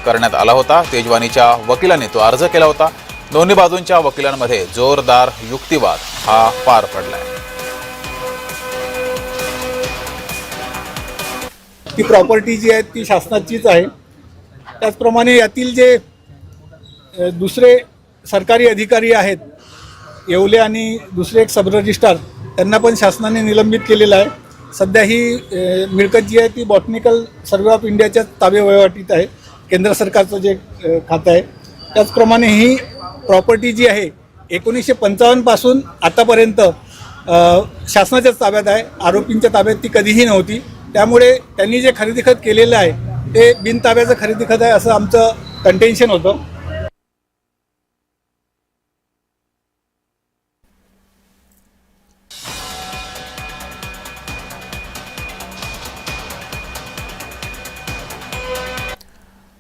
करण्यात आला होता। तेजवानीच्या वकिलांनी तो अर्ज केला होता। दोन्ही बाजूंच्या वकिलांमध्ये जोरदार युक्तिवाद हा पार पडलाय। ती प्रॉपर्टी जी आहे ती शासनाचीच आहे। त्याचप्रमाणे यातील जे दुसरे सरकारी अधिकारी आहेत, येवले आणि दुसरे एक सब रजिस्ट्रार, त्यांना पण शासनाने निलंबित केलेलं आहे। सध्या ही मिळकत जी आहे ती बॉटनिकल सर्वे ऑफ इंडियाच्या ताबे वहिवाटीत आहे, केंद्र सरकारचं जे खातं आहे। त्याचप्रमाणे ही प्रॉपर्टी जी आहे 1955 पासून आतापर्यंत शासनाच्याच ताब्यात आहे, आरोपींच्या ताब्यात ती कधीही नव्हती। त्यामुळे त्यांनी जे खरेदी खत केलेलं आहे ते बिनताब्याचं खरेदी खत आहे असं आमचं कंटेन्शन होतं।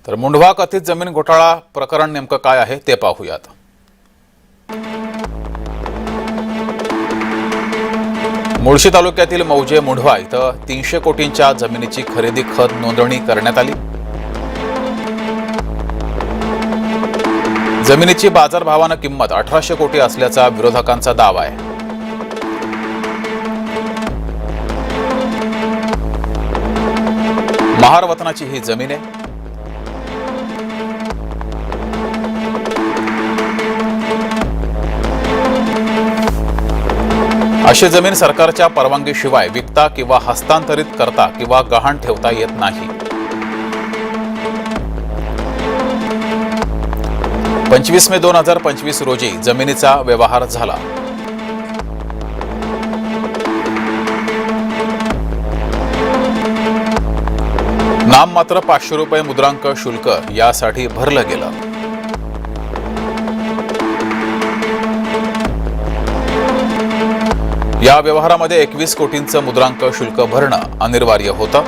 तर मुंढवा कथित जमीन घोटाळा प्रकरण नेमकं काय आहे ते पाहूयात। मुळशी तालुक्यातील मौजे मुंढवा इथं 300 कोटींच्या जमिनीची खरेदी खत नोंदणी करण्यात आली। जमिनीची बाजारभावानं किंमत 1800 कोटी असल्याचा विरोधकांचा दावा आहे। महार वतनाची ही जमीन आहे। अशी जमीन सरकारच्या परवानगीशिवाय विकता किंवा हस्तांतरित करता किंवा गहाण ठेवता येत नाही। 25 मे 2025 रोजी जमिनीचा व्यवहार झाला। नाममात्र 500 रुपये मुद्रांक शुल्क यासाठी भरलं गेलं। या व्यवहारामध्ये 21 कोटींचं मुद्रांक शुल्क भरणं अनिवार्य होतं।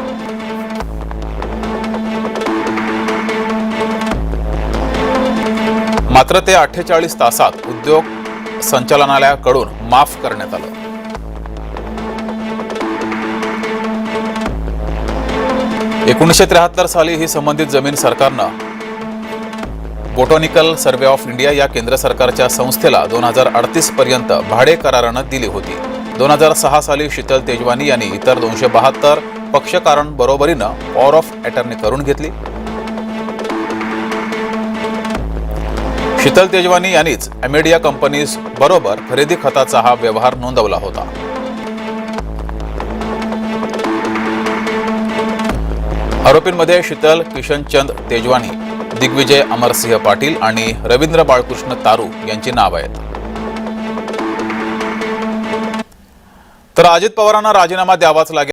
मात्र ते 48 तासात उद्योग संचालनालयाकडून माफ करण्यात आलं। – 1973 साली ही संबंधित जमीन सरकारनं बॉटनिकल सर्वे ऑफ इंडिया या केंद्र सरकारच्या संस्थेला 2038 पर्यंत भाडे करारानं दिली होती। 2006 साली शीतल तेजवानी यांनी इतर 272 पक्षकारांबरोबरीनं पॉवर ऑफ अटर्नी करून घेतली। शीतल तेजवानी यांनीच अमेडिया कंपनीज बरोबर खरेदी खताचा हा व्यवहार नोंदवला होता। आरोपींमध्ये शीतल किशनचंद तेजवानी, दिग्विजय अमरसिंह पाटील आणि रवींद्र बाळकृष्ण तारू यांची नाव आहेत। तर अजित पवारांना राजीनामा द्यावाच लागेल।